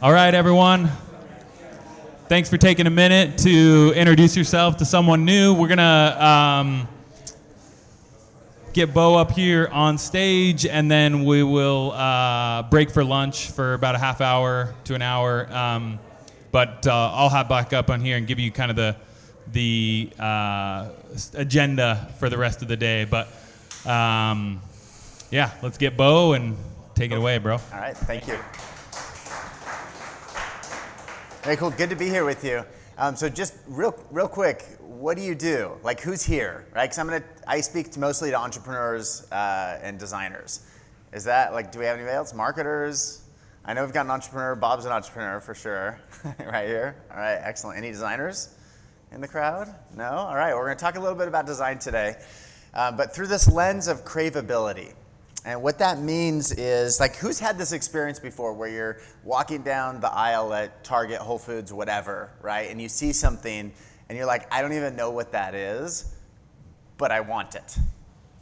All right, everyone. Thanks for taking a minute to introduce yourself to someone new. We're going to get Beau up here on stage, and then we will break for lunch for about a half hour to an hour. But I'll hop back up on here and give you kind of the agenda for the rest of the day. But yeah, let's get Beau and take it away, bro. All right, thank you. Very cool, good to be here with you. So just real quick, what do you do? Like, who's here, right? Because I speak mostly to entrepreneurs and designers. Is that, like, do we have anybody else? Marketers? I know we've got an entrepreneur. Bob's an entrepreneur for sure, right here. All right, excellent. Any designers in the crowd? No? All right, we're gonna talk a little bit about design today, but through this lens of craveability. And what that means is, like, who's had this experience before where you're walking down the aisle at Target, Whole Foods, whatever, right? And you see something and you're like, I don't even know what that is, but I want it,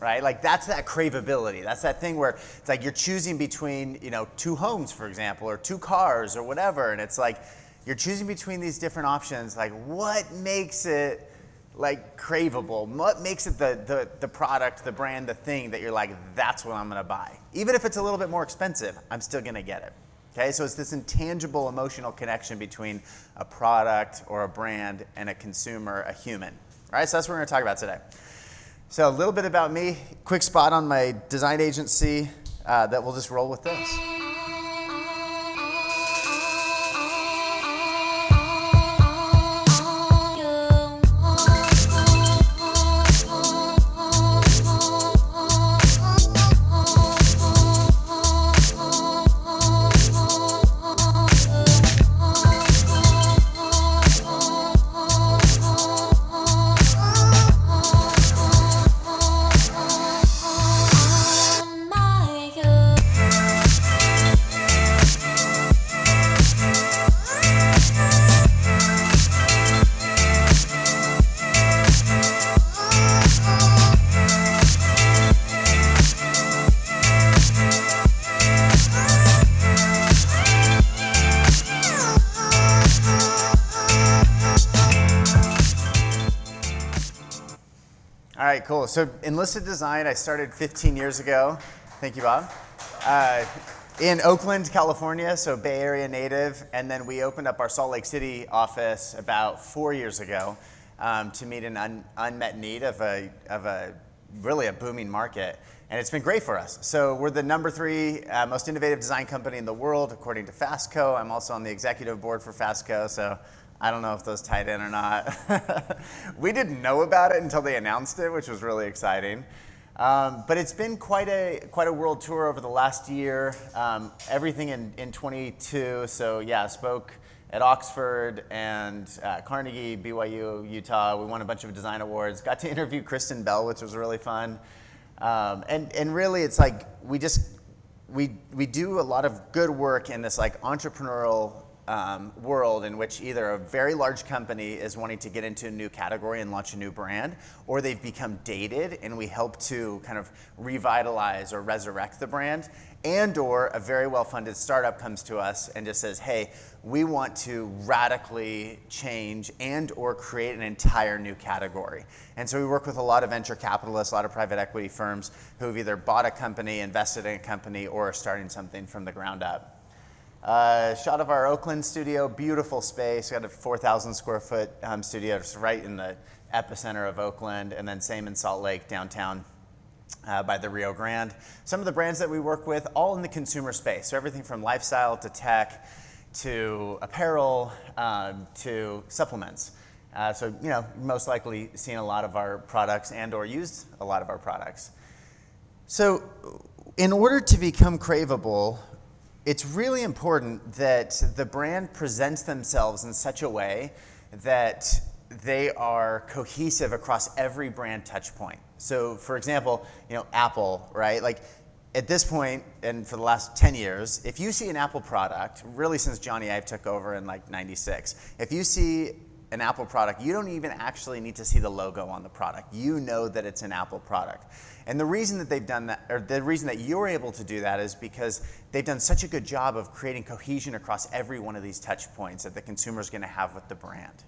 right? Like, that's that craveability. That's that thing where it's like you're choosing between, you know, two homes, for example, or two cars or whatever. And it's like, you're choosing between these different options. Like, what makes it like craveable? What makes it the product, the brand, the thing that you're like, that's what I'm gonna buy. Even if it's a little bit more expensive, I'm still gonna get it. Okay, so it's this intangible emotional connection between a product or a brand and a consumer, a human. All right, so that's what we're gonna talk about today. So a little bit about me, quick spot on my design agency that we'll just roll with this. All right, cool. So Enlisted Design, I started 15 years ago. Thank you, Bob. In Oakland, California, so Bay Area native. And then we opened up our Salt Lake City office about 4 years ago to meet an unmet need of a really a booming market. And it's been great for us. So we're the #3 most innovative design company in the world, according to Fastco. I'm also on the executive board for Fastco, so I don't know if those tied in or not. We didn't know about it until they announced it, which was really exciting. But it's been quite a world tour over the last year. Everything in 22. So yeah, spoke at Oxford and Carnegie, BYU, Utah. We won a bunch of design awards. Got to interview Kristen Bell, which was really fun. And really, it's like we do a lot of good work in this like entrepreneurial world in which either a very large company is wanting to get into a new category and launch a new brand, or they've become dated and we help to kind of revitalize or resurrect the brand, and or a very well-funded startup comes to us and just says, hey, we want to radically change and or create an entire new category. And so we work with a lot of venture capitalists, a lot of private equity firms who've either bought a company, invested in a company, or are starting something from the ground up. Shot of our Oakland studio, beautiful space. We got a 4,000 square foot studio just right in the epicenter of Oakland, and then same in Salt Lake, downtown by the Rio Grande. Some of the brands that we work with, all in the consumer space. So everything from lifestyle to tech to apparel to supplements. So, you know, most likely seen a lot of our products and or used a lot of our products. So in order to become craveable, it's really important that the brand presents themselves in such a way that they are cohesive across every brand touch point. So for example, you know, Apple, right? Like at this point, and for the last 10 years, if you see an Apple product, really since Johnny Ive took over in like '96, if you see an Apple product, you don't even actually need to see the logo on the product. You know that it's an Apple product. And the reason that they've done that, or the reason that you're able to do that, is because they've done such a good job of creating cohesion across every one of these touch points that the consumer is going to have with the brand.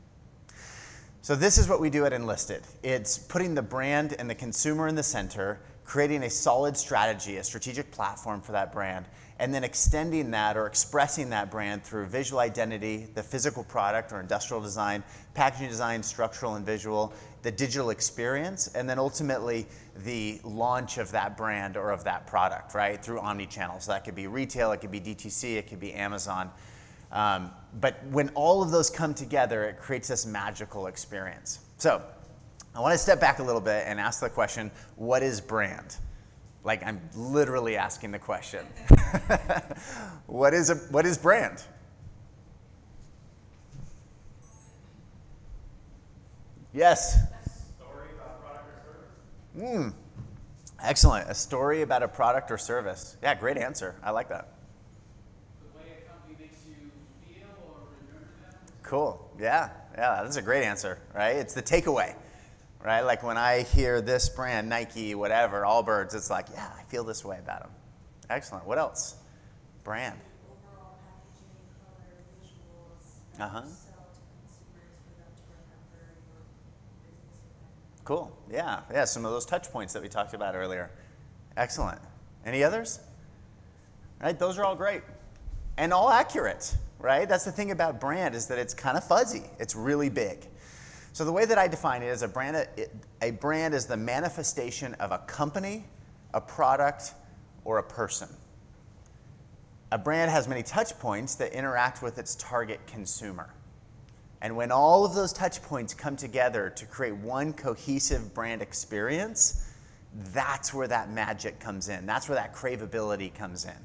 So this is what we do at Enlisted. It's putting the brand and the consumer in the center, creating a solid strategy, a strategic platform for that brand, and then extending that or expressing that brand through visual identity, the physical product or industrial design, packaging design, structural and visual, the digital experience, and then ultimately the launch of that brand or of that product, right, through omni-channel. So that could be retail, it could be DTC, it could be Amazon. But when all of those come together, it creates this magical experience. So I want to step back a little bit and ask the question, what is brand? Like, I'm literally asking the question. What is brand? Yes? A story about product or service. Excellent. A story about a product or service. Yeah, great answer. I like that. The way a company makes you feel or remember them. Cool. Yeah, that's a great answer, right? It's the takeaway, right? Like when I hear this brand, Nike, whatever, Allbirds, it's like, yeah, I feel this way about them. Excellent. What else? Brand. Overall packaging, color, visuals, Uh-huh. sell to consumers for them to remember your business event. Cool. Yeah, some of those touch points that we talked about earlier. Excellent. Any others? Right, those are all great and all accurate, right? That's the thing about brand, is that it's kind of fuzzy. It's really big. So the way that I define it is a brand is the manifestation of a company, a product, or a person. A brand has many touch points that interact with its target consumer. And when all of those touch points come together to create one cohesive brand experience, that's where that magic comes in. That's where that craveability comes in,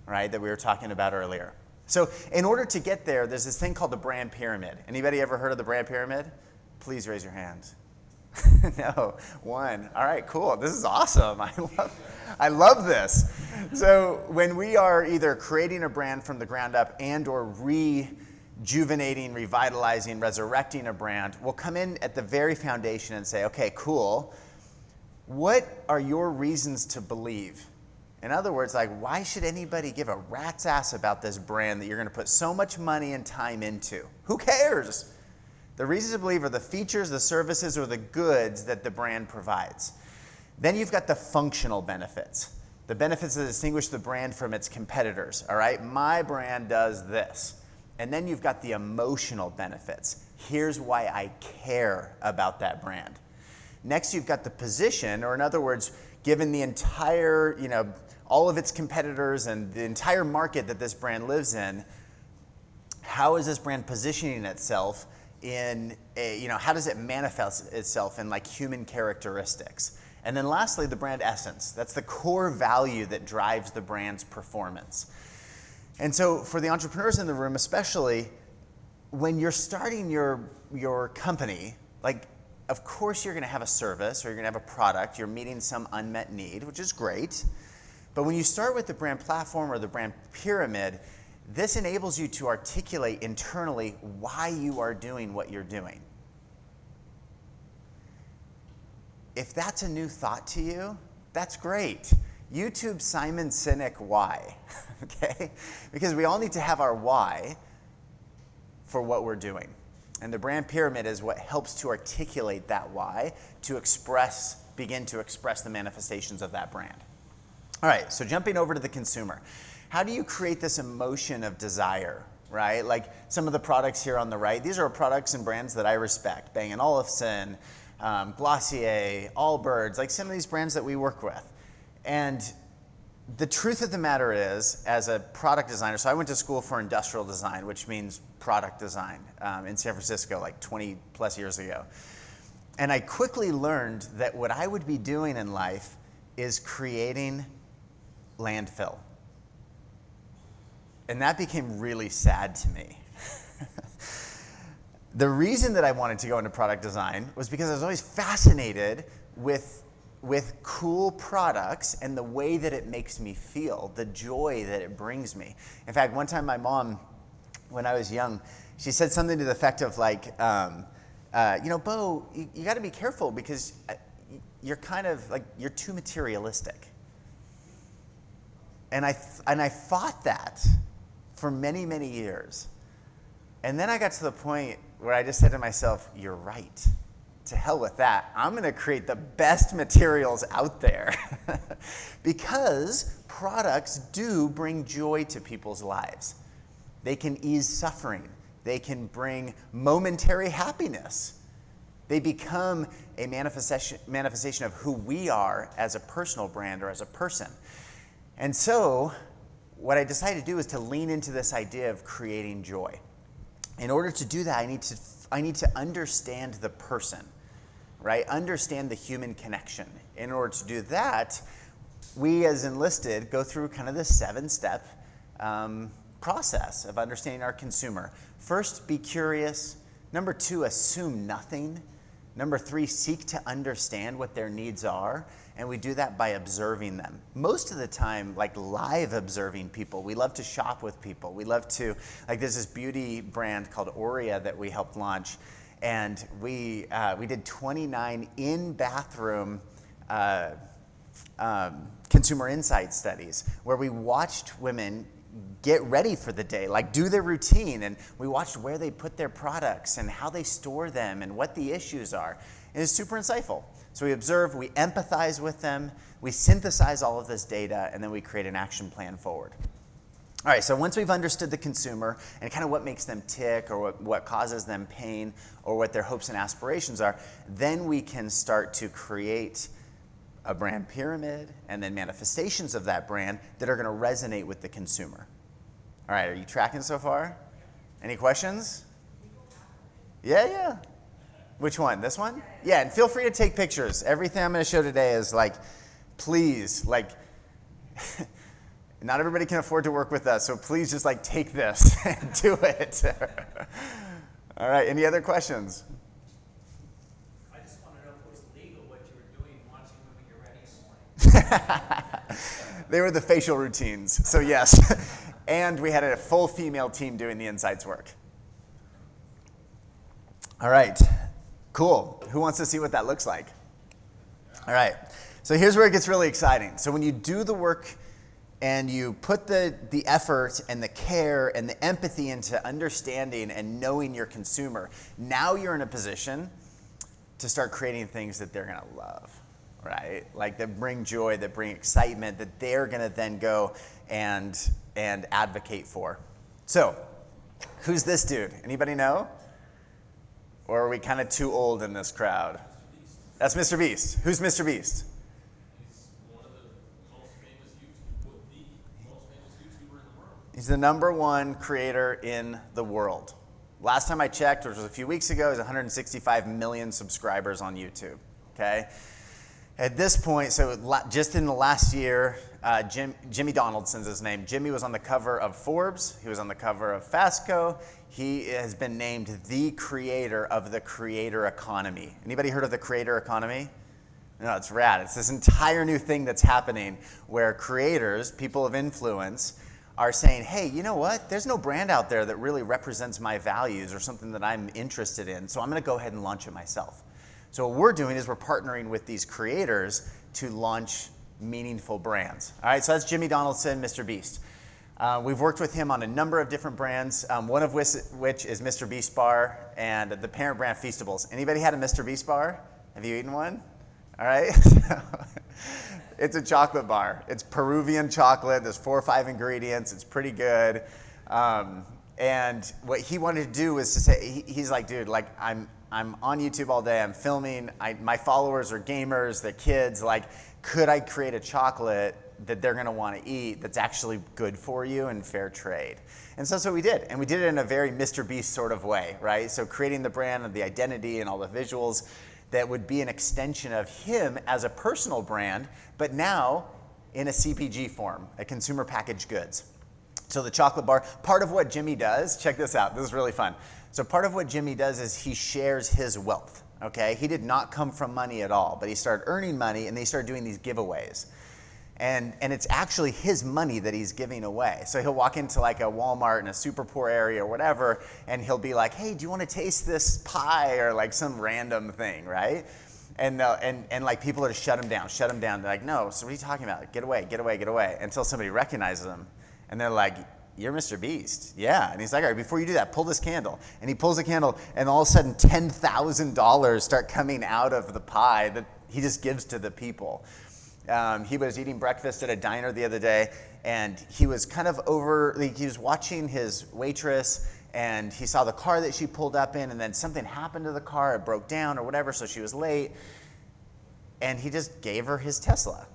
right, that we were talking about earlier. So in order to get there, there's this thing called the brand pyramid. Anybody ever heard of the brand pyramid? Please raise your hand. No, one. All right, cool. This is awesome. I love this. So when we are either creating a brand from the ground up and or rejuvenating, revitalizing, resurrecting a brand, we'll come in at the very foundation and say, okay, cool. What are your reasons to believe? In other words, like, why should anybody give a rat's ass about this brand that you're going to put so much money and time into? Who cares? The reasons to believe are the features, the services, or the goods that the brand provides. Then you've got the functional benefits. The benefits that distinguish the brand from its competitors, all right? My brand does this. And then you've got the emotional benefits. Here's why I care about that brand. Next, you've got the position, or in other words, given the entire, all of its competitors and the entire market that this brand lives in, how is this brand positioning itself in how does it manifest itself in like human characteristics? And then lastly, the brand essence. That's the core value that drives the brand's performance. And so for the entrepreneurs in the room especially, when you're starting your company, like, of course you're going to have a service or you're going to have a product, you're meeting some unmet need, which is great. But when you start with the brand platform or the brand pyramid, this enables you to articulate internally why you are doing what you're doing. If that's a new thought to you, that's great. YouTube Simon Sinek why, okay? Because we all need to have our why for what we're doing. And the brand pyramid is what helps to articulate that why, to begin to express the manifestations of that brand. All right, so jumping over to the consumer. How do you create this emotion of desire, right? Like some of the products here on the right, these are products and brands that I respect. Bang & Olufsen, Glossier, Allbirds, like some of these brands that we work with. And the truth of the matter is, as a product designer, so I went to school for industrial design, which means product design in San Francisco like 20 plus years ago. And I quickly learned that what I would be doing in life is creating landfill. And that became really sad to me. The reason that I wanted to go into product design was because I was always fascinated with cool products and the way that it makes me feel, the joy that it brings me. In fact, one time my mom, when I was young, She said something to the effect of like, Beau, you got to be careful because you're kind of like, you're too materialistic. And I fought that for many, many years. And then I got to the point where I just said to myself, you're right. To hell with that. I'm going to create the best materials out there. Because products do bring joy to people's lives. They can ease suffering. They can bring momentary happiness. They become a manifestation of who we are as a personal brand or as a person. And so what I decided to do is to lean into this idea of creating joy. In order to do that, I need to understand the person, right? Understand the human connection. In order to do that, we as Enlisted go through kind of this 7-step process of understanding our consumer. First, be curious. Number 2, assume nothing. Number 3, seek to understand what their needs are. And we do that by observing them. Most of the time, like live observing people. We love to shop with people. We love to, like there's this beauty brand called Olyer that we helped launch. And we did 29 in-bathroom consumer insight studies where we watched women get ready for the day, like do their routine, and we watched where they put their products and how they store them and what the issues are. And it's super insightful. So we observe, we empathize with them, we synthesize all of this data, and then we create an action plan forward. All right, so once we've understood the consumer and kind of what makes them tick or what causes them pain or what their hopes and aspirations are, then we can start to create a brand pyramid and then manifestations of that brand that are going to resonate with the consumer. All right, are you tracking so far? Any questions? Yeah. Which one? This one? Yeah, and feel free to take pictures. Everything I'm going to show today is like, please, like, not everybody can afford to work with us, so please just like take this and do it. All right, any other questions? I just want to know if it was legal what you were doing watching women get ready in the morning. They were the facial routines, so yes. And we had a full female team doing the insights work. All right, cool. Who wants to see what that looks like? All right, so here's where it gets really exciting. So when you do the work and you put the effort and the care and the empathy into understanding and knowing your consumer, now you're in a position to start creating things that they're gonna love, right? Like that bring joy, that bring excitement, that they're gonna then go and advocate for. So, who's this dude? Anybody know? Or are we kind of too old in this crowd? That's Mr. Beast. Who's Mr. Beast? He's the #1 creator in the world. Last time I checked, which was a few weeks ago, he has 165 million subscribers on YouTube, okay? At this point, so just in the last year, Jimmy Donaldson's his name. Jimmy was on the cover of Forbes. He was on the cover of Fastco. He has been named the creator of the creator economy. Anybody heard of the creator economy? No, it's rad. It's this entire new thing that's happening where creators, people of influence, are saying, hey, you know what? There's no brand out there that really represents my values or something that I'm interested in, so I'm going to go ahead and launch it myself. So what we're doing is we're partnering with these creators to launch meaningful brands. All right, so that's Jimmy Donaldson, Mr. Beast. We've worked with him on a number of different brands, one of which is Mr. Beast Bar and the parent brand Feastables. Anybody had a Mr. Beast bar? Have you eaten one? All right. It's a chocolate bar. It's Peruvian chocolate. There's 4 or 5 ingredients. It's pretty good. And what he wanted to do was to say, he's like, dude, like I'm on YouTube all day. I'm filming. My followers are gamers. They're kids. Like, could I create a chocolate that they're going to want to eat that's actually good for you and fair trade? And so that's what we did. And we did it in a very Mr. Beast sort of way, right? So creating the brand and the identity and all the visuals that would be an extension of him as a personal brand, but now in a CPG form, a consumer packaged goods. So the chocolate bar, part of what Jimmy does, check this out, this is really fun. So part of what Jimmy does is he shares his wealth, okay? He did not come from money at all, but he started earning money and they started doing these giveaways. And it's actually his money that he's giving away. So he'll walk into like a Walmart in a super poor area or whatever, and he'll be like, hey, do you want to taste this pie, or like some random thing, right? And like people are to shut him down. They're like, no, so what are you talking about? Get away, until somebody recognizes him. And they're like, you're Mr. Beast. Yeah. And he's like, all right, before you do that, pull this candle. And he pulls the candle, and all of a sudden $10,000 start coming out of the pie that he just gives to the people. He was eating breakfast at a diner the other day, and he was kind of he was watching his waitress, and he saw the car that she pulled up in, and then something happened to the car, it broke down or whatever, so she was late, and he just gave her his Tesla.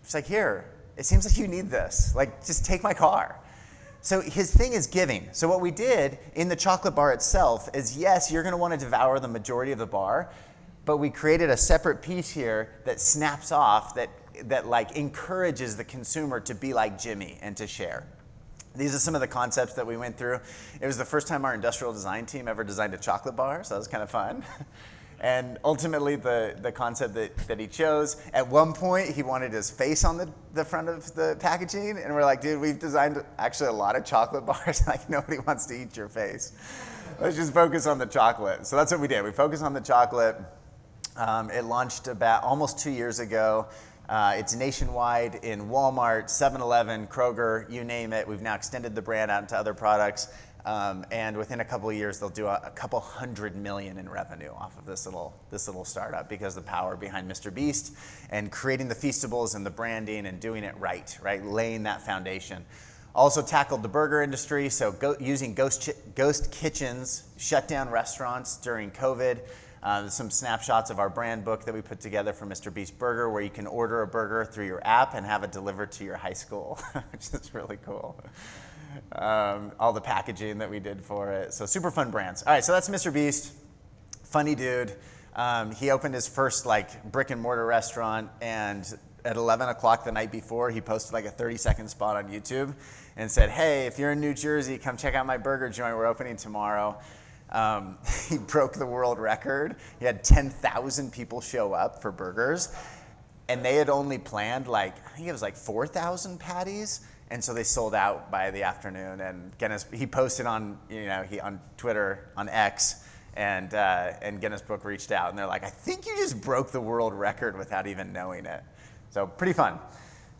She's like, here, it seems like you need this. Like, just take my car. So his thing is giving. So what we did in the chocolate bar itself is, yes, you're gonna wanna devour the majority of the bar, but we created a separate piece here that snaps off, that like encourages the consumer to be like Jimmy and to share. These are some of the concepts that we went through. It was the first time our industrial design team ever designed a chocolate bar, so that was kind of fun. And ultimately the concept that he chose, at one point he wanted his face on the front of the packaging, and we're like, dude, we've designed actually a lot of chocolate bars, like nobody wants to eat your face. Let's just focus on the chocolate. So that's what we did. We focused on the chocolate. It launched about almost 2 years ago. It's nationwide in Walmart, 7-Eleven, Kroger, you name it. We've now extended the brand out into other products. And within a couple of years, they'll do a couple $100 million in revenue off of this little startup, because the power behind Mr. Beast and creating the Feastables and the branding and doing it right, laying that foundation. Also tackled the burger industry, so using ghost kitchens, shut down restaurants during COVID. Some snapshots of our brand book that we put together for Mr. Beast Burger, where you can order a burger through your app and have it delivered to your high school, which is really cool. All the packaging that we did for it. So super fun brands. All right, so that's Mr. Beast. Funny dude. He opened his first like brick and mortar restaurant, and at 11 o'clock the night before, he posted like a 30-second spot on YouTube and said, hey, if you're in New Jersey, come check out my burger joint. We're opening tomorrow. He broke the world record. He had 10,000 people show up for burgers, and they had only planned like, I think it was like 4,000 patties, and so they sold out by the afternoon. And he posted on, on Twitter, on X, and Guinness Book reached out, and they're like, I think you just broke the world record without even knowing it. So pretty fun.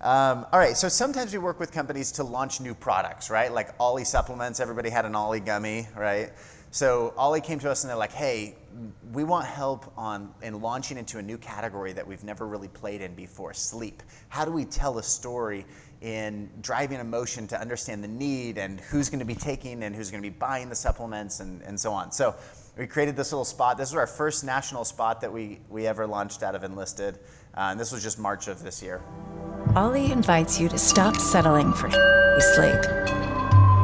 All right, so sometimes we work with companies to launch new products, right? Like Ollie supplements, everybody had an Ollie gummy, right? So Ollie came to us and they're like, hey, we want help in launching into a new category that we've never really played in before, sleep. How do we tell a story in driving emotion to understand the need and who's gonna be taking and who's gonna be buying the supplements and so on. So we created this little spot. This was our first national spot that we ever launched out of Enlisted. And this was just March of this year. Ollie invites you to stop settling for sleep.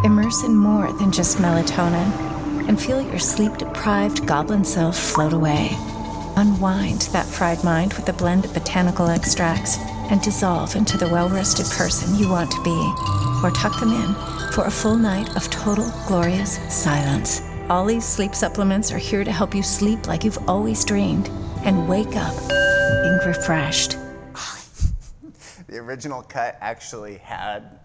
Immerse in more than just melatonin, and feel your sleep-deprived goblin self float away. Unwind that fried mind with a blend of botanical extracts and dissolve into the well-rested person you want to be. Or tuck them in for a full night of total, glorious silence. Ollie's sleep supplements are here to help you sleep like you've always dreamed and wake up being refreshed. The original cut actually had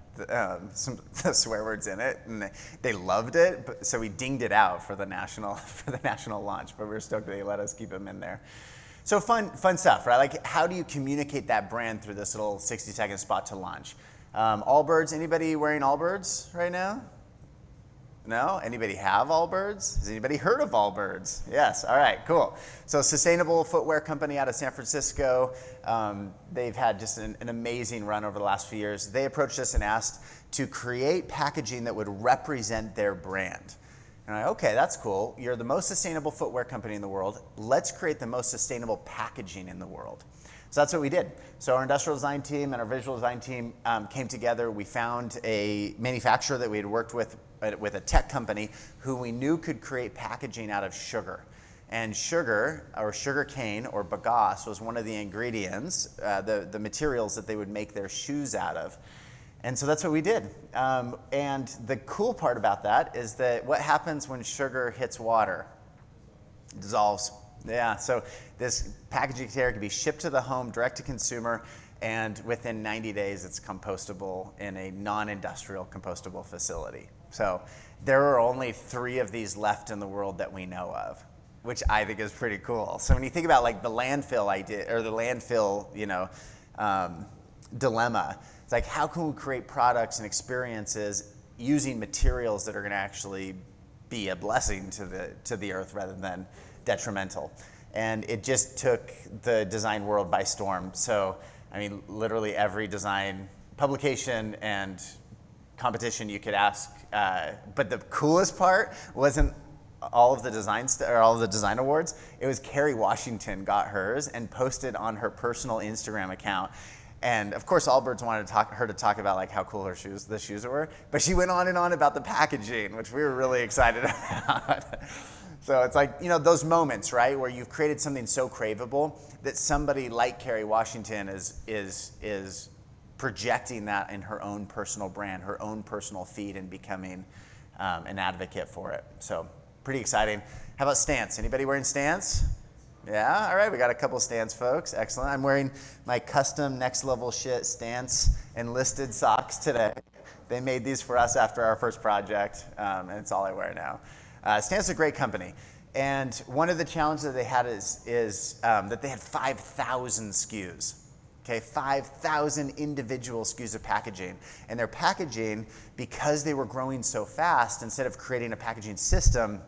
some swear words in it, and they loved it, so we dinged it out for the national launch, but we were stoked they let us keep them in there. So fun stuff, right? Like, how do you communicate that brand through this little 60-second spot to launch? Allbirds, anybody wearing Allbirds right now? No? Anybody have Allbirds? Has anybody heard of Allbirds? Yes, all right, cool. So sustainable footwear company out of San Francisco. They've had just an amazing run over the last few years. They approached us and asked to create packaging that would represent their brand. And I'm like, okay, that's cool. You're the most sustainable footwear company in the world. Let's create the most sustainable packaging in the world. So that's what we did. So our industrial design team and our visual design team came together. We found a manufacturer that we had worked with a tech company who we knew could create packaging out of sugar. And sugar, or sugar cane, or bagasse, was one of the ingredients, the materials that they would make their shoes out of. And so that's what we did. And the cool part about that is that what happens when sugar hits water? It dissolves. Yeah, so this packaging container can be shipped to the home, direct to consumer, And within 90 days, it's compostable in a non-industrial compostable facility. So there are only 3 of these left in the world that we know of, which I think is pretty cool. So when you think about like the landfill idea, or the landfill, dilemma, it's like, how can we create products and experiences using materials that are going to actually be a blessing to the earth rather than detrimental? And it just took the design world by storm. So, I mean, literally every design publication and competition you could ask. But the coolest part wasn't all of the all of the design awards. It was Kerry Washington got hers and posted on her personal Instagram account. And of course, Allbirds wanted her to talk about like how cool the shoes were, but she went on and on about the packaging, which we were really excited about. So it's like, those moments, right, where you've created something so craveable that somebody like Kerry Washington is projecting that in her own personal brand, her own personal feed, and becoming an advocate for it. So pretty exciting. How about Stance? Anybody wearing Stance? Yeah, all right, we got a couple Stance folks. Excellent. I'm wearing my custom next level shit Stance enlisted socks today. They made these for us after our first project, and it's all I wear now. Stance is a great company. And one of the challenges that they had is that they had 5,000 SKUs. Okay, 5,000 individual SKUs of packaging. And their packaging, because they were growing so fast, instead of creating a packaging system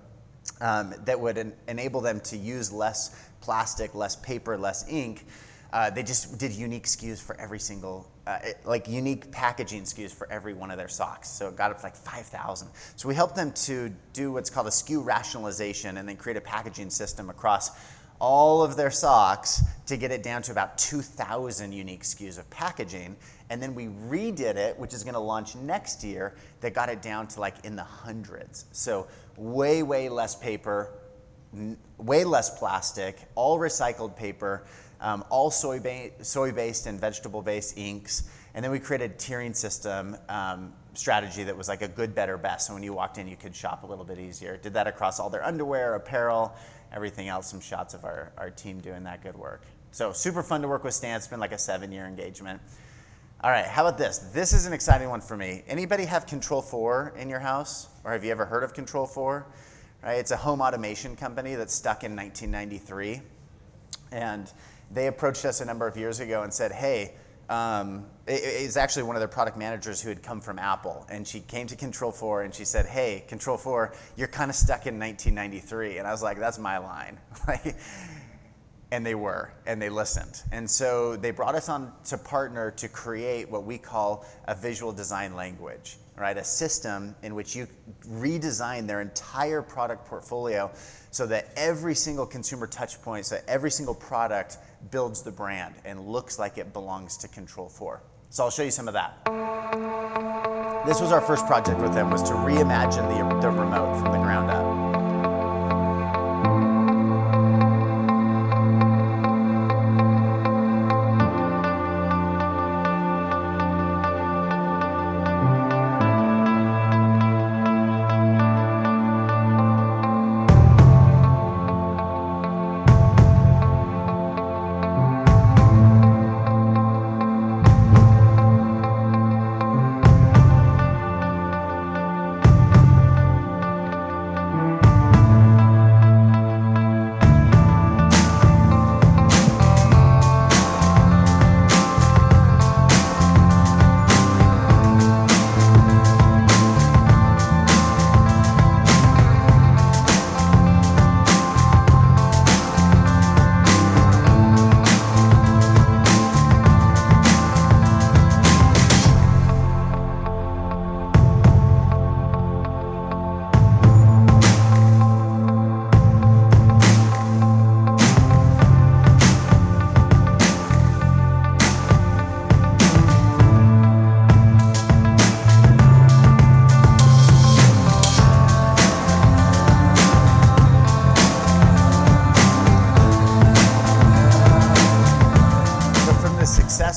that would enable them to use less plastic, less paper, less ink, they just did unique SKUs for every single, unique packaging SKUs for every one of their socks. So it got up to like 5,000. So we helped them to do what's called a SKU rationalization and then create a packaging system across all of their socks to get it down to about 2,000 unique SKUs of packaging. And then we redid it, which is gonna launch next year, that got it down to like in the hundreds. So way, way less paper, way less plastic, all recycled paper, all soy-based and vegetable-based inks. And then we created a tiering system strategy that was like a good, better, best. So when you walked in, you could shop a little bit easier. Did that across all their underwear, apparel, everything else, some shots of our team doing that good work. So super fun to work with Stan. It's been like a 7-year engagement. All right, how about this? This is an exciting one for me. Anybody have Control 4 in your house? Or have you ever heard of Control 4? Right, it's a home automation company that's stuck in 1993. And they approached us a number of years ago and said, hey, it's actually one of their product managers who had come from Apple. And she came to Control 4 and she said, hey, Control 4, you're kind of stuck in 1993. And I was like, that's my line. And they were, and they listened. And so they brought us on to partner to create what we call a visual design language, right? A system in which you redesign their entire product portfolio so that every single consumer touch point, so every single product builds the brand and looks like it belongs to Control 4. So I'll show you some of that. This was our first project with them, was to reimagine the remote from the ground up.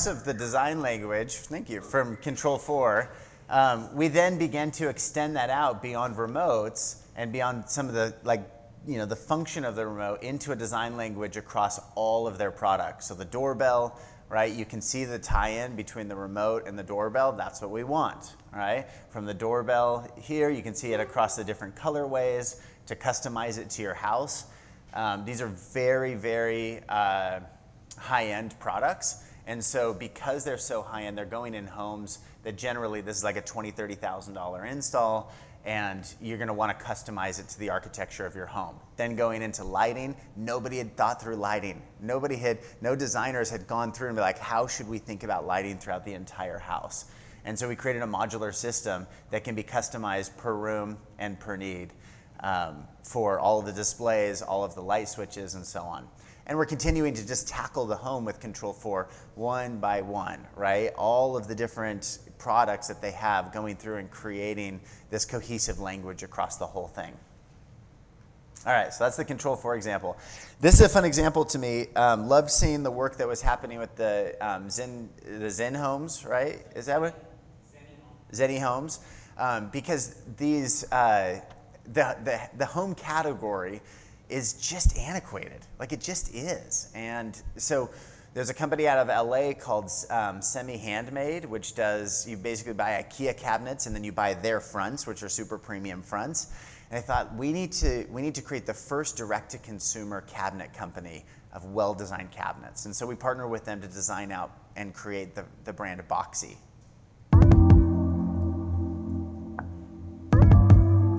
Of the design language, thank you, from Control 4, we then began to extend that out beyond remotes and beyond some of the, the function of the remote into a design language across all of their products. So the doorbell, right? You can see the tie-in between the remote and the doorbell. That's what we want, right? From the doorbell here, you can see it across the different colorways to customize it to your house. These are very, very high-end products. And so because they're so high-end, they're going in homes that generally, this is like a $20,000, $30,000 install, and you're gonna wanna customize it to the architecture of your home. Then going into lighting, nobody had thought through lighting. No designers had gone through and be like, how should we think about lighting throughout the entire house? And so we created a modular system that can be customized per room and per need for all of the displays, all of the light switches, and so on. And we're continuing to just tackle the home with Control4 one by one, right? All of the different products that they have going through and creating this cohesive language across the whole thing. All right, so that's the Control4 example. This is a fun example to me. Loved seeing the work that was happening with the Zen homes, right? Is that what? Zenny homes. Because these, the home category is just antiquated. Like, it just is. And so there's a company out of LA called Semi-Handmade, which does, you basically buy IKEA cabinets and then you buy their fronts, which are super premium fronts. And I thought, we need to create the first direct-to-consumer cabinet company of well-designed cabinets. And so we partner with them to design out and create the brand Boxy.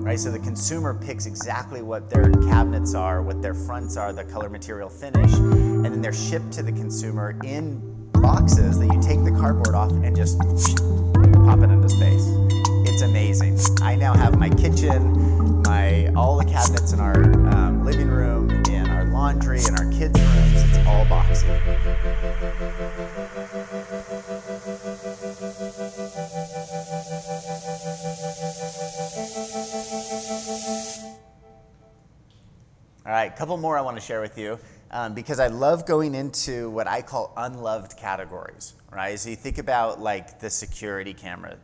Right, so the consumer picks exactly what their cabinets are, what their fronts are, the color, material, finish, and then they're shipped to the consumer in boxes that you take the cardboard off and just pop it into space. It's amazing. I now have my kitchen, all the cabinets in our living room, in our laundry, in our kids' rooms. It's all Boxy. All right, a couple more I want to share with you because I love going into what I call unloved categories, right? So you think about like the security camera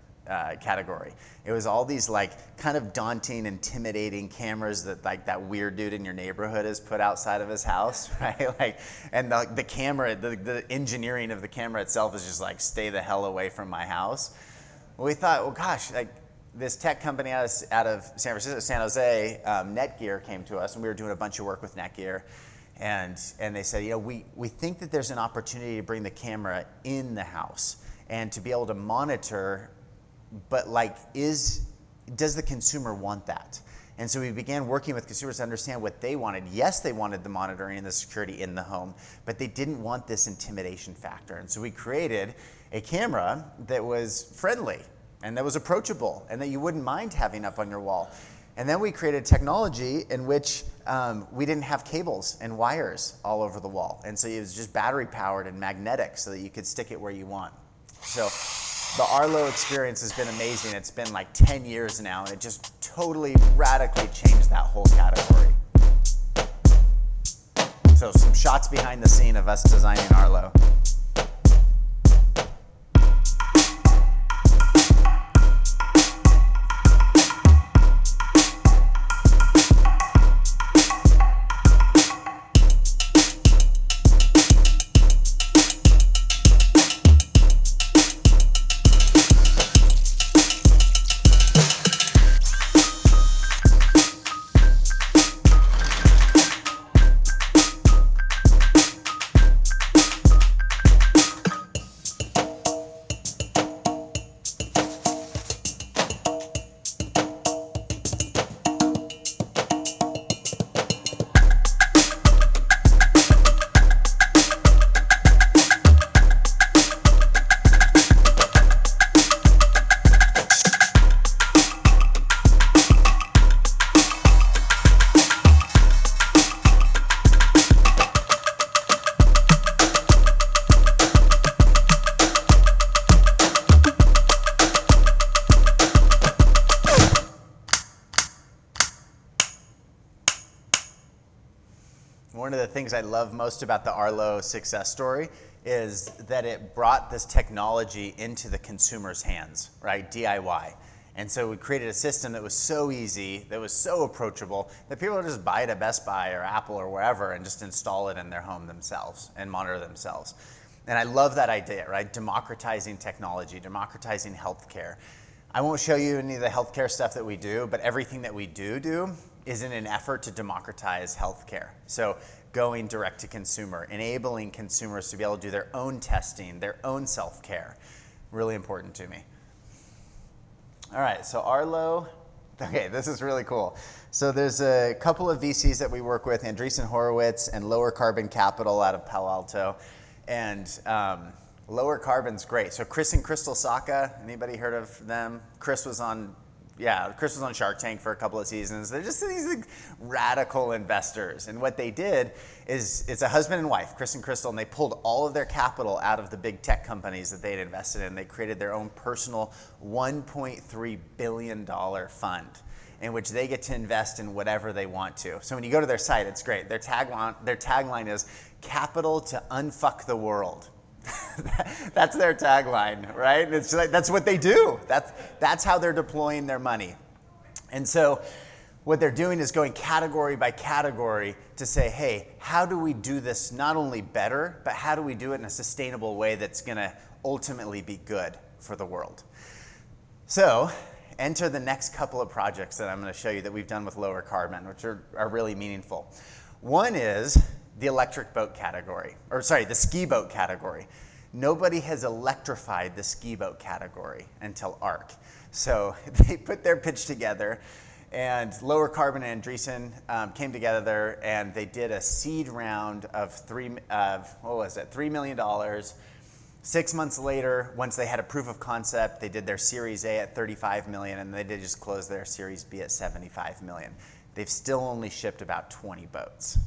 category. It was all these like kind of daunting, intimidating cameras that like that weird dude in your neighborhood has put outside of his house, right? Like, and the camera, the engineering of the camera itself is just like, stay the hell away from my house. Well, we thought, well, gosh, like, this tech company out of San Francisco, San Jose, Netgear came to us, and we were doing a bunch of work with Netgear, and they said, you know, we think that there's an opportunity to bring the camera in the house and to be able to monitor, but like, does the consumer want that? And so we began working with consumers to understand what they wanted. Yes, they wanted the monitoring and the security in the home, but they didn't want this intimidation factor. And so we created a camera that was friendly, and that was approachable, and that you wouldn't mind having up on your wall. And then we created technology in which we didn't have cables and wires all over the wall. And so it was just battery powered and magnetic so that you could stick it where you want. So the Arlo experience has been amazing. It's been like 10 years now, and it just totally radically changed that whole category. So some shots behind the scene of us designing Arlo. One of the things I love most about the Arlo success story is that it brought this technology into the consumer's hands, right? DIY. And so we created a system that was so easy, that was so approachable, that people would just buy it at Best Buy or Apple or wherever and just install it in their home themselves and monitor themselves. And I love that idea, right? Democratizing technology, democratizing healthcare. I won't show you any of the healthcare stuff that we do, but everything that we do is in an effort to democratize healthcare. So going direct to consumer, enabling consumers to be able to do their own testing, their own self-care. Really important to me. All right, so Arlo, okay, this is really cool. So there's a couple of VCs that we work with, Andreessen Horowitz and Lower Carbon Capital out of Palo Alto. And Lower Carbon's great. So Chris and Crystal Saka, anybody heard of them? Chris was on Shark Tank for a couple of seasons. They're just these like, radical investors. And what they did is, it's a husband and wife, Chris and Crystal, and they pulled all of their capital out of the big tech companies that they'd invested in. They created their own personal $1.3 billion fund in which they get to invest in whatever they want to. So when you go to their site, it's great. Their tagline is, capital to unfuck the world. That's their tagline, right? And it's like, that's what they do. That's how they're deploying their money. And so what they're doing is going category by category to say, hey, how do we do this not only better, but how do we do it in a sustainable way that's gonna ultimately be good for the world? So enter the next couple of projects that I'm gonna show you that we've done with Lower Carbon, which are really meaningful. One is the electric boat category, the ski boat category. Nobody has electrified the ski boat category until ARC. So they put their pitch together, and Lower Carbon and Andreessen came together and they did a seed round of $3 million. 6 months later, once they had a proof of concept, they did their Series A at $35 million, and they did just close their Series B at $75 million. They've still only shipped about 20 boats.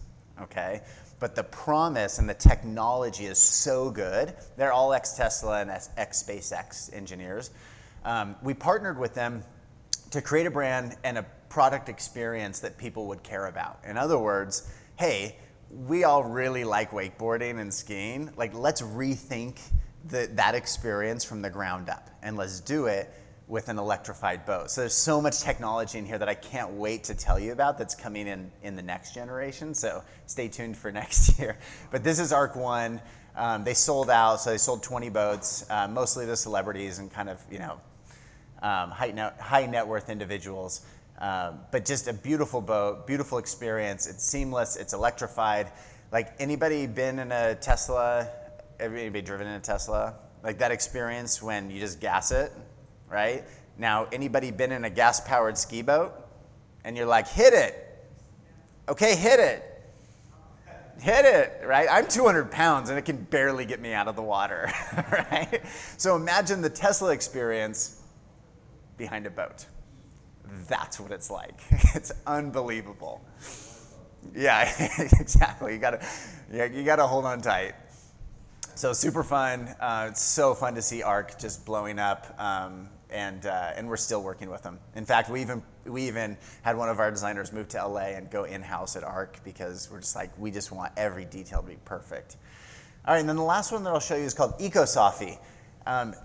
Okay, but the promise and the technology is so good. They're all ex-Tesla and ex-SpaceX engineers. We partnered with them to create a brand and a product experience that people would care about. In other words, hey, we all really like wakeboarding and skiing. Like, let's rethink that experience from the ground up, and let's do it with an electrified boat. So there's so much technology in here that I can't wait to tell you about that's coming in the next generation. So stay tuned for next year. But this is ARC 1. They sold out, so they sold 20 boats, mostly to celebrities and kind of, high net worth individuals. But just a beautiful boat, beautiful experience. It's seamless, it's electrified. Like, anybody been in a Tesla? Anybody driven in a Tesla? Like that experience when you just gas it? Right? Now, anybody been in a gas-powered ski boat? And you're like, hit it. Okay, hit it. Hit it, right? I'm 200 pounds and it can barely get me out of the water, right? So imagine the Tesla experience behind a boat. That's what it's like. It's unbelievable. Yeah, exactly. You gotta hold on tight. So super fun. It's so fun to see ARC just blowing up, and we're still working with them. In fact, we even had one of our designers move to LA and go in-house at ARC because we're just like, we just want every detail to be perfect. All right, and then the last one that I'll show you is called EcoSofy.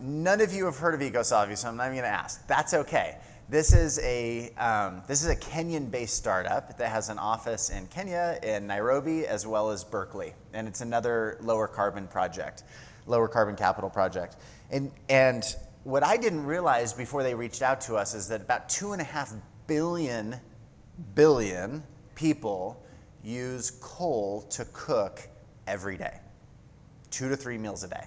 None of you have heard of EcoSofy, so I'm not even gonna ask. That's okay. This is a Kenyan-based startup that has an office in Kenya, in Nairobi, as well as Berkeley. And it's another lower carbon capital project. And what I didn't realize before they reached out to us is that about 2.5 billion people use coal to cook every day. 2 to 3 meals a day.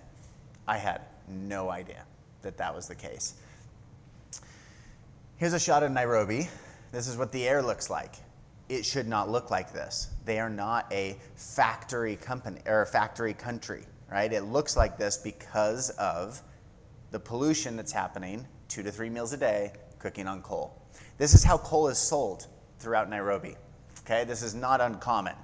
I had no idea that that was the case. Here's a shot of Nairobi. This is what the air looks like. It should not look like this. They are not a factory company or a factory country, right? It looks like this because of the pollution that's happening, 2 to 3 meals a day, cooking on coal. This is how coal is sold throughout Nairobi, okay? This is not uncommon.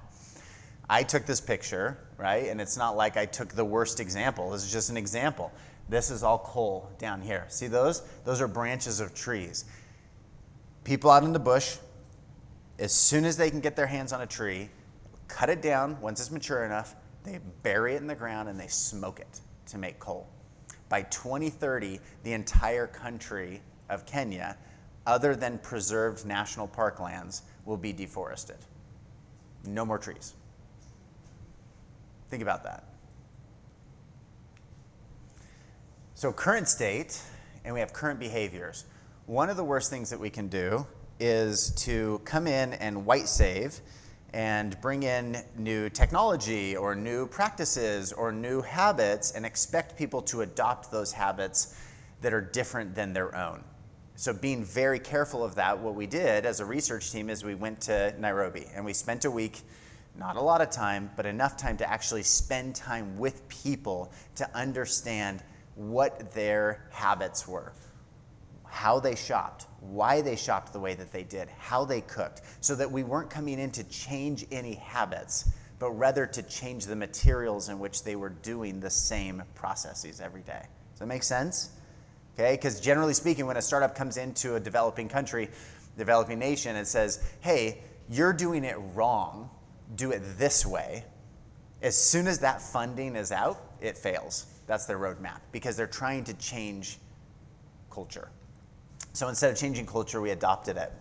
I took this picture, right? And it's not like I took the worst example. This is just an example. This is all coal down here. See those? Those are branches of trees. People out in the bush, as soon as they can get their hands on a tree, cut it down once it's mature enough, they bury it in the ground and they smoke it to make coal. By 2030, the entire country of Kenya, other than preserved national park lands, will be deforested. No more trees. Think about that. So current state, and we have current behaviors. One of the worst things that we can do is to come in and white save and bring in new technology or new practices or new habits and expect people to adopt those habits that are different than their own. So being very careful of that, what we did as a research team is we went to Nairobi and we spent a week, not a lot of time, but enough time to actually spend time with people to understand what their habits were, how they shopped, why they shopped the way that they did, how they cooked, so that we weren't coming in to change any habits, but rather to change the materials in which they were doing the same processes every day. Does that make sense? Okay, because generally speaking, when a startup comes into a developing country, developing nation, and says, hey, you're doing it wrong, do it this way, as soon as that funding is out, it fails. That's their roadmap, because they're trying to change culture. So instead of changing culture, we adopted it.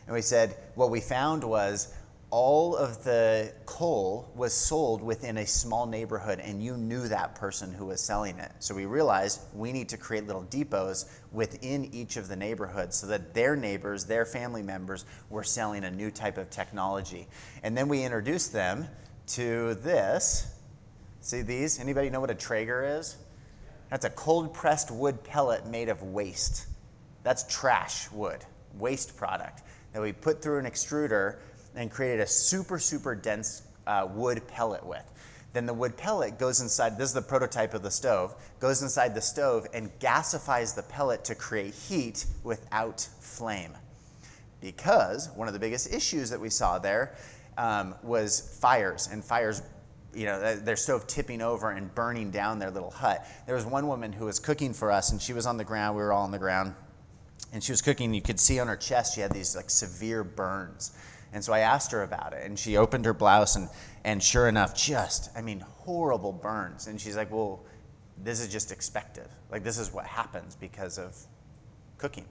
And we said, what we found was all of the coal was sold within a small neighborhood, and you knew that person who was selling it. So we realized we need to create little depots within each of the neighborhoods so that their neighbors, their family members, were selling a new type of technology. And then we introduced them to this. See these? Anybody know what a Traeger is? That's a cold-pressed wood pellet made of waste. That's trash wood, waste product that we put through an extruder and created a super, super dense wood pellet with. Then the wood pellet goes inside, this is the prototype of the stove, goes inside the stove and gasifies the pellet to create heat without flame. Because one of the biggest issues that we saw there was fires, and fires, you know, their stove tipping over and burning down their little hut. There was one woman who was cooking for us, and she was on the ground, we were all on the ground, and she was cooking, you could see on her chest she had these like severe burns. And so I asked her about it, and she opened her blouse, and sure enough, horrible burns. And she's like, well, this is just expected. Like, this is what happens because of cooking.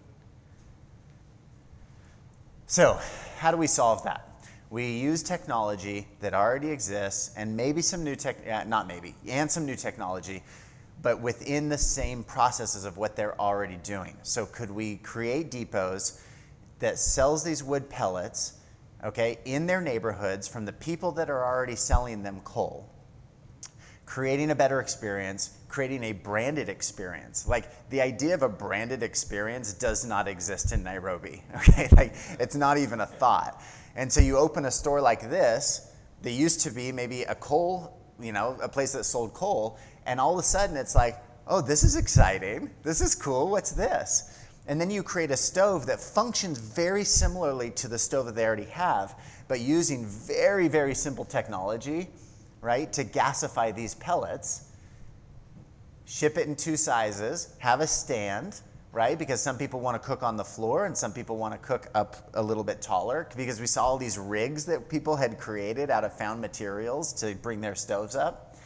So how do we solve that? We use technology that already exists, and maybe some new some new technology, but within the same processes of what they're already doing. So could we create depots that sells these wood pellets, okay, in their neighborhoods from the people that are already selling them coal, creating a better experience, creating a branded experience. Like, the idea of a branded experience does not exist in Nairobi, okay? Like, it's not even a thought. And so you open a store like this, there used to be maybe a coal, you know, a place that sold coal, and all of a sudden it's like, oh, this is exciting, this is cool, what's this? And then you create a stove that functions very similarly to the stove that they already have, but using very, very simple technology, right, to gasify these pellets, ship it in 2 sizes, have a stand, right, because some people want to cook on the floor and some people want to cook up a little bit taller, because we saw all these rigs that people had created out of found materials to bring their stoves up,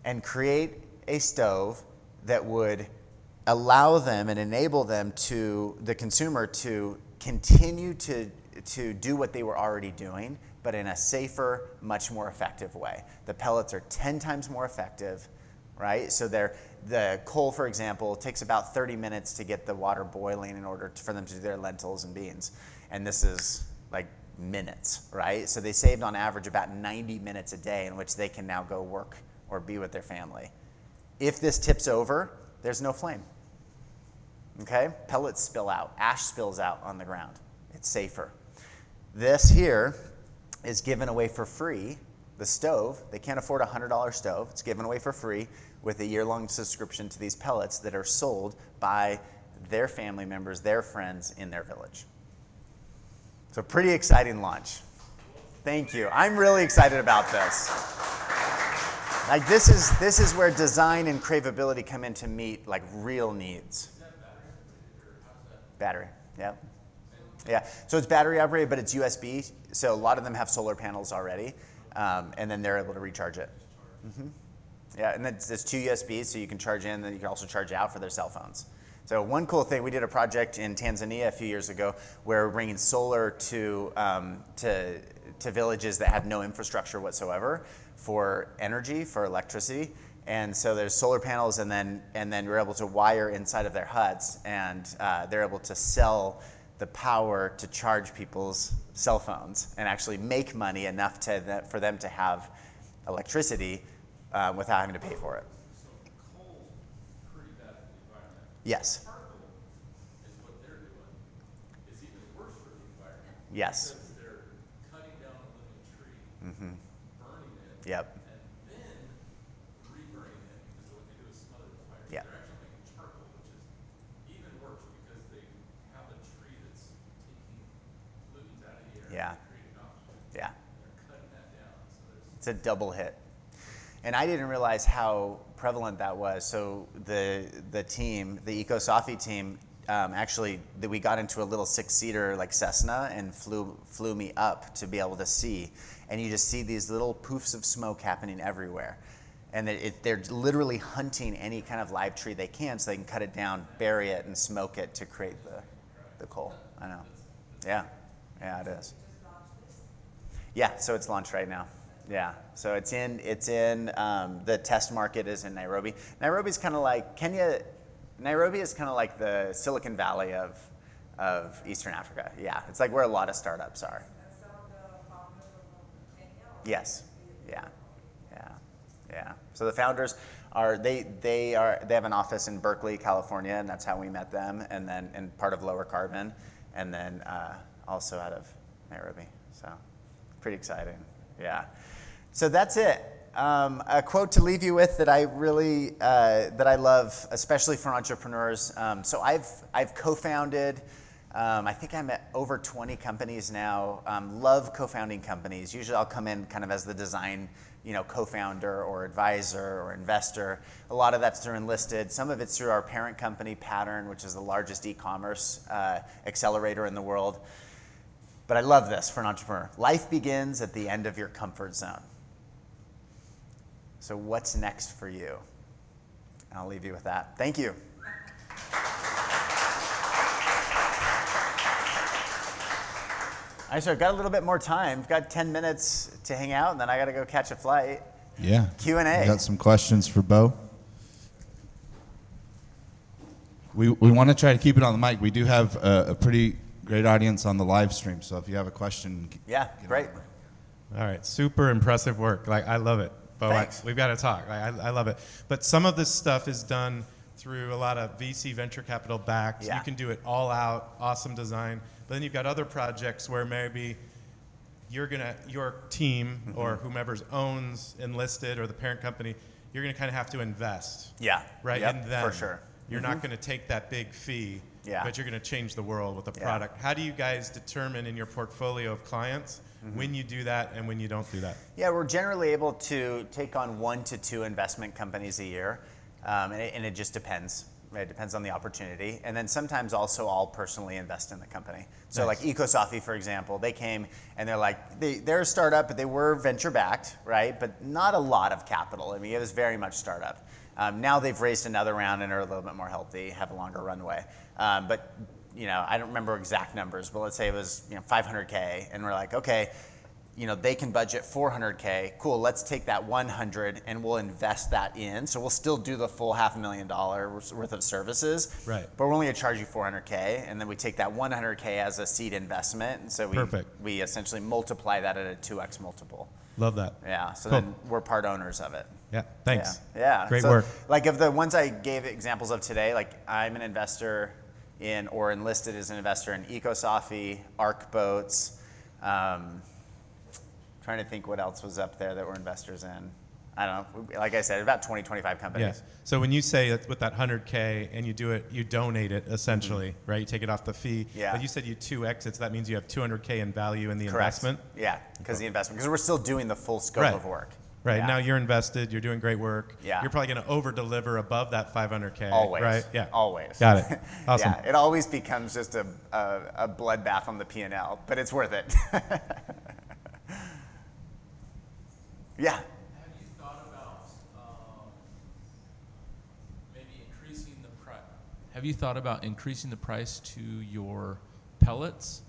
and create a stove that would allow them and enable them to, the consumer, to continue to do what they were already doing, but in a safer, much more effective way. The pellets are 10 times more effective, right? So the coal, for example, takes about 30 minutes to get the water boiling in order for them to do their lentils and beans. And this is like minutes, right? So they saved on average about 90 minutes a day in which they can now go work or be with their family. If this tips over, there's no flame. Okay? Pellets spill out. Ash spills out on the ground. It's safer. This here is given away for free. The stove, they can't afford a $100 stove. It's given away for free with a year-long subscription to these pellets that are sold by their family members, their friends in their village. So pretty exciting launch. Thank you. I'm really excited about this. Like, this is where design and craveability come in to meet like real needs. Battery, yeah. Yeah, so it's battery operated, but it's USB. So a lot of them have solar panels already, and then they're able to recharge it. Mm-hmm. Yeah, and it's 2 USBs, so you can charge in, and then you can also charge out for their cell phones. So one cool thing, we did a project in Tanzania a few years ago where we're bringing solar to villages that have no infrastructure whatsoever for energy, for electricity, And so there's solar panels, and then we're able to wire inside of their huts, and they're able to sell the power to charge people's cell phones and actually make money enough for them to have electricity without having to pay for it. So coal, pretty bad for the environment. Yes. Charcoal is what they're doing. It's even worse for the environment. Yes. Because they're cutting down a living tree, burning it, Yep. and then reburning it, because what they do is smother the fire. Yeah. They're actually making charcoal, which is even worse because they have a tree that's taking pollutants out of the air Yeah. and creating oxygen. Yeah. They're cutting that down, so there's It's a double hit. And I didn't realize how prevalent that was. So the team, the EcoSofi team, actually, we got into a little 6-seater like Cessna and flew me up to be able to see. And you just see these little poofs of smoke happening everywhere. And they're literally hunting any kind of live tree they can so they can cut it down, bury it, and smoke it to create the coal. I know. Yeah. Yeah, it is. Yeah, so it's launched right now. Yeah, so it's in the test market is in Nairobi. Nairobi's kind of like Nairobi is kind of like the Silicon Valley of Eastern Africa. Yeah, it's like where a lot of startups are. Yes. Yeah. Yeah. Yeah. So the founders they have an office in Berkeley, California, and that's how we met them, and part of Lower Carbon, and then also out of Nairobi. So pretty exciting. Yeah. So that's it. A quote to leave you with that I really that I love, especially for entrepreneurs. So I've co-founded. I think I'm at over 20 companies now. Love co-founding companies. Usually I'll come in kind of as the design, co-founder or advisor or investor. A lot of that's through Enlisted. Some of it's through our parent company, Pattern, which is the largest e-commerce accelerator in the world. But I love this for an entrepreneur. Life begins at the end of your comfort zone. So what's next for you? I'll leave you with that. Thank you. All right, so I've got a little bit more time. I've got 10 minutes to hang out, and then I got to go catch a flight. Yeah. Q&A. We got some questions for Beau. We want to try to keep it on the mic. We do have a pretty great audience on the live stream, so if you have a question, Yeah, great. All right, super impressive work. I love it. Beau, Thanks. we've got to talk. I love it. But some of this stuff is done through a lot of VC venture capital backed. Yeah. You can do it all out, awesome design. But then you've got other projects where maybe your team or whomever owns Enlisted or the parent company, you're going to kind of have to invest. Yeah. Right? Yep, in them. for sure. You're not going to take that big fee, Yeah. but you're going to change the world with a Yeah. product. How do you guys determine in your portfolio of clients when you do that and when you don't do that? Yeah, we're generally able to take on 1 to 2 investment companies a year, and it just depends. It depends on the opportunity. And then sometimes also I'll personally invest in the company. So Nice. like EcoSofi, for example, they came and they're like, they're a startup, but they were venture backed, right? But not a lot of capital. I mean, it was very much startup. Now they've raised another round and are a little bit more healthy, have a longer runway. But I don't remember exact numbers, but let's say it was 500K, and we're like, okay, they can budget 400K. Cool, let's take that 100 and we'll invest that in. So we'll still do the full $500,000 worth of services. Right. But we're only gonna charge you 400K, and then we take that 100K as a seed investment. And so Perfect. we essentially multiply that at a 2x multiple. Love that. Yeah. So Cool. then we're part owners of it. Yeah, thanks. Yeah. Great So, work. Like of the ones I gave examples of today, like I'm an investor in, or Enlisted as an investor in EcoSofi, Arc Boats. Trying to think what else was up there that we're investors in. I don't know. Like I said, about 20, 25 companies. Yeah. So when you say that with that 100K and you do it, you donate it essentially, right? You take it off the fee. Yeah. But you said you 2x it, so that means you have 200K in value in the Correct. investment. Yeah, because the investment, because we're still doing the full scope Right. of work. Right. Yeah. Now you're invested, you're doing great work. Yeah. You're probably going to over deliver above that 500K. Always. Right? Yeah. Always. Got it. Awesome. Yeah, it always becomes just a bloodbath on the P&L, but it's worth it. Yeah. Have you thought about maybe increasing the price? Have you thought about increasing the price to your pellets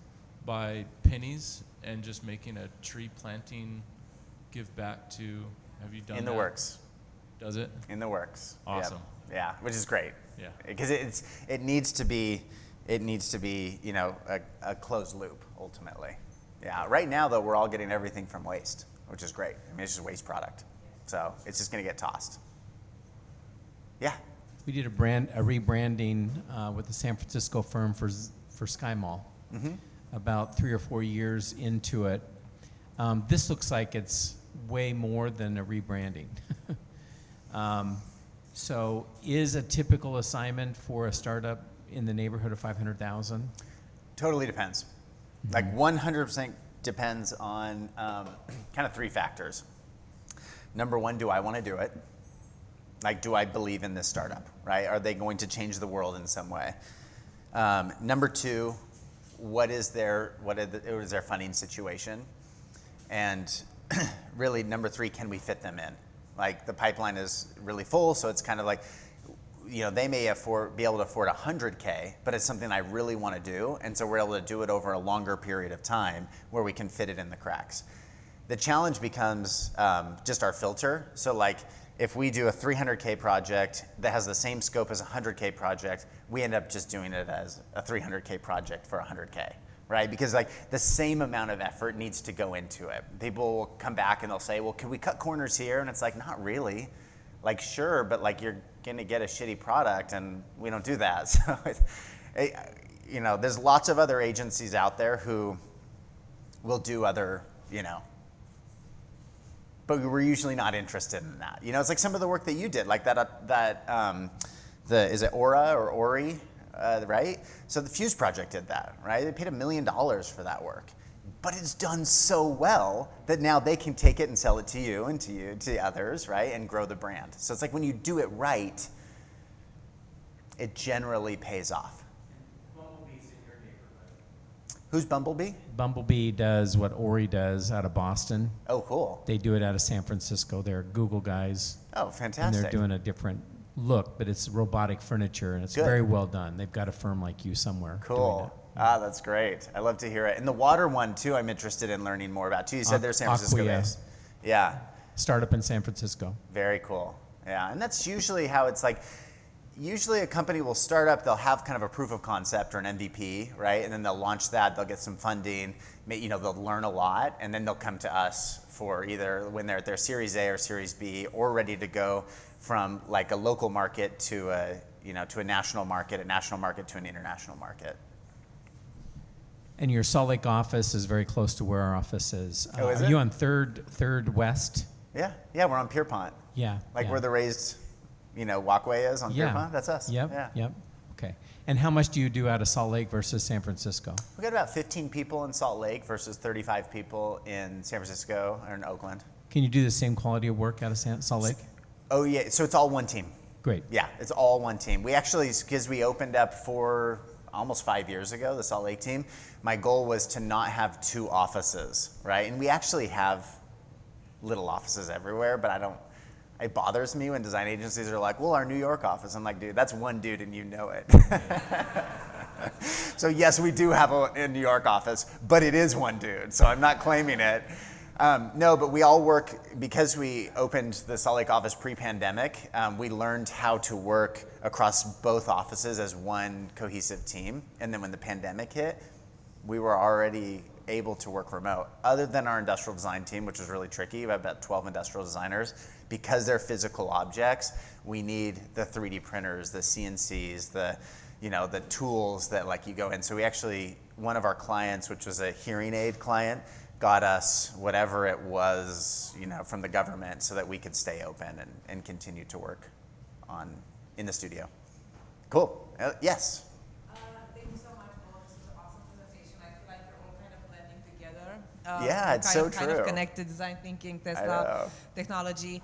by pennies and just making a tree planting give back to? Have you done In that? the works. Does it? In the works. Yep. Awesome. Yeah, which is great. Yeah. Because it needs to be you know a closed loop ultimately. Yeah. Right now though, we're all getting everything from waste, which is great. I mean, it's just waste product, so it's just going to get tossed. Yeah. We did a rebranding with the San Francisco firm for Sky Mall. About 3 or 4 years into it. This looks like it's way more than a rebranding. So is a typical assignment for a startup in the neighborhood of 500,000? Totally depends. Like 100% depends on kind of 3 factors. Number 1, do I want to do it? Like, do I believe in this startup, right? Are they going to change the world in some way? Number 2, what is their funding situation? And really, number 3, can we fit them in? Like, the pipeline is really full, so it's kind of like, you know, they may be able to afford $100K, but it's something I really want to do, and so we're able to do it over a longer period of time where we can fit it in the cracks. The challenge becomes just our filter. So like, if we do a 300K project that has the same scope as a 100K project, we end up just doing it as a 300K project for 100K, right? Because like the same amount of effort needs to go into it. People will come back and they'll say, well, can we cut corners here? And it's like, not really. Like, sure, but like you're gonna get a shitty product and we don't do that. So, you know, there's lots of other agencies out there who will do other, you know, but we're usually not interested in that. You know, it's like some of the work that you did, like is it Aura or Ori, right? So the Fuse project did that, right? They paid $1 million for that work, but it's done so well that now they can take it and sell it to you and to others, right? And grow the brand. So it's like when you do it right, it generally pays off. Who's Bumblebee? Bumblebee does what Ori does out of Boston. Oh, cool. They do it out of San Francisco. They're Google guys. Oh, fantastic. And they're doing a different look, but it's robotic furniture, and it's Good. very well done. They've got a firm like you somewhere. Cool. Ah, that's great. I love to hear it. And the water one, too, I'm interested in learning more about, too. You said they're San Francisco Acquia. based. Yeah. Startup in San Francisco. Very cool. Yeah, and that's usually how it's like. Usually a company will start up, they'll have kind of a proof of concept or an MVP, right? And then they'll launch that, they'll get some funding, you know, they'll learn a lot, and then they'll come to us for either when they're at their Series A or Series B, or ready to go from like a local market to a, you know, to a national market to an international market. And your Salt Lake office is very close to where our office is. Oh, is Are it? you on Third West? Yeah, we're on Pierpont. Yeah. Like yeah. where the raised, you know, walkway is on Pierpont, that's us. Yep, Yeah. yep. Okay. And how much do you do out of Salt Lake versus San Francisco? We got about 15 people in Salt Lake versus 35 people in San Francisco or in Oakland. Can you do the same quality of work out of Salt Lake? Oh yeah, so it's all one team. Great. Yeah, it's all one team. We actually, because we opened up almost 5 years ago, the Salt Lake team, my goal was to not have 2 offices, right? And we actually have little offices everywhere, but it bothers me when design agencies are like, well, our New York office. I'm like, dude, that's one dude and you know it. So yes, we do have a New York office, but it is one dude, so I'm not claiming it. No, but we all work, because we opened the Salt Lake office pre-pandemic, we learned how to work across both offices as one cohesive team. And then when the pandemic hit, we were already able to work remote. Other than our industrial design team, which was really tricky, we have about 12 industrial designers. Because they're physical objects, we need the 3D printers, the CNCs, the tools that like you go in. So we actually, one of our clients, which was a hearing aid client, got us whatever it was, you know, from the government so that we could stay open and continue to work in the studio. Cool. Yes. Thank you so much, Beau. This was an awesome presentation. I feel like you're all kind of blending together. Yeah, it's so Kind of true. connected, design thinking, I Tesla, know. technology.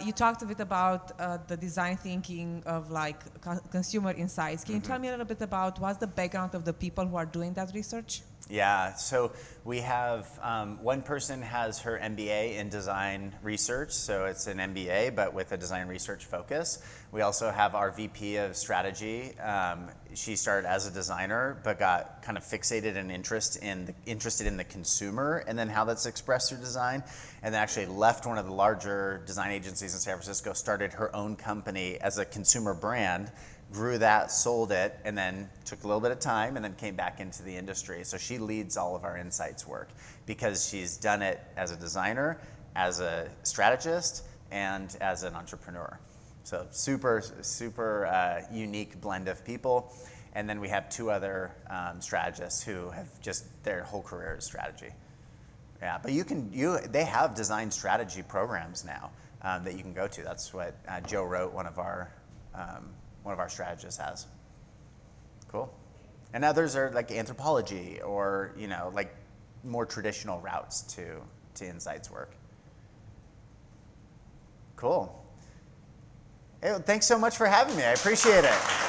You talked a bit about the design thinking of like consumer insights. Can you tell me a little bit about what's the background of the people who are doing that research? Yeah, so we have one person has her MBA in design research, so it's an MBA but with a design research focus. We also have our VP of strategy. She started as a designer but got kind of fixated and interested in the consumer and then how that's expressed through design, and then actually left one of the larger design agencies in San Francisco, started her own company as a consumer brand, grew that, sold it, and then took a little bit of time and then came back into the industry. So she leads all of our insights work because she's done it as a designer, as a strategist, and as an entrepreneur. So super unique blend of people. And then we have two other strategists who have just their whole career is strategy. Yeah, but they have design strategy programs now that you can go to. That's what Joe Wrote, one of our strategists, has. Cool. And others are like anthropology or, like more traditional routes to insights work. Cool. Hey, well, thanks so much for having me. I appreciate it.